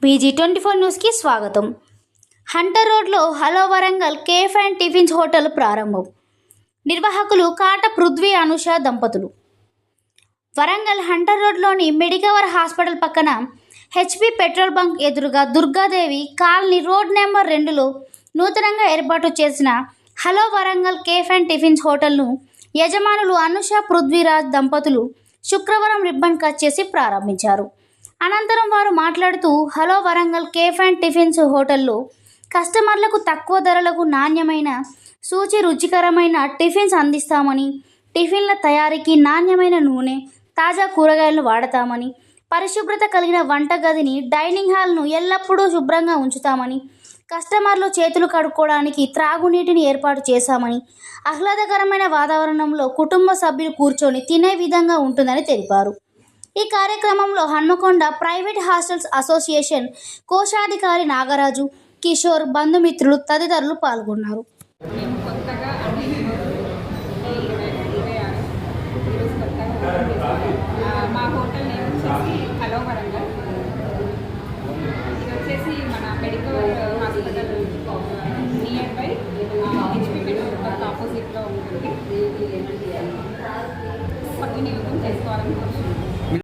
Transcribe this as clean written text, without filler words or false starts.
PG24 న్యూస్కి స్వాగతం. Hunter రోడ్లో hello Warangal cafe and tiffins hotel ప్రారంభం. నిర్వాహకులు కాట పృథ్వీ అనుష దంపతులు. వరంగల్ హంటర్ రోడ్లోని మెడికవర్ హాస్పిటల్ పక్కన హెచ్పి పెట్రోల్ బంక్ ఎదురుగా దుర్గాదేవి కాలనీ రోడ్ నెంబర్ 2లో నూతనంగా ఏర్పాటు చేసిన hello Warangal cafe and tiffins హోటల్ను యజమానులు అనుష పృథ్వీరాజ్ దంపతులు శుక్రవారం రిబ్బన్ కట్ చేసి ప్రారంభించారు. అనంతరం వారు మాట్లాడుతూ hello Warangal cafe and tiffins హోటల్లో కస్టమర్లకు తక్కువ ధరలకు నాణ్యమైన సూచి రుచికరమైన టిఫిన్స్ అందిస్తామని, టిఫిన్ల తయారీకి నాణ్యమైన నూనె, తాజా కూరగాయలను వాడతామని, పరిశుభ్రత కలిగిన వంటగదిని, డైనింగ్ హాల్ను ఎల్లప్పుడూ శుభ్రంగా ఉంచుతామని, కస్టమర్లు చేతులు కడుక్కోవడానికి త్రాగునీటిని ఏర్పాటు చేశామని, ఆహ్లాదకరమైన వాతావరణంలో కుటుంబ సభ్యులు కూర్చొని తినే విధంగా ఉంటుందని తెలిపారు. ఈ కార్యక్రమంలో హన్మకొండ ప్రైవేట్ హాస్టల్స్ అసోసియేషన్ కోశాధికారి నాగరాజు, కిషోర్, బంధుమిత్రులు తదితరులు పాల్గొన్నారు. మా హోటల్ నేమ్ వచ్చేసి హలో వరంగల్. ఇది వచ్చేసి మన medical hospital near by HP petrol bunk ఆపోజిట్లో ఉంటుంది. వినియోగం చేసుకోవాలనుకుంటున్నాను.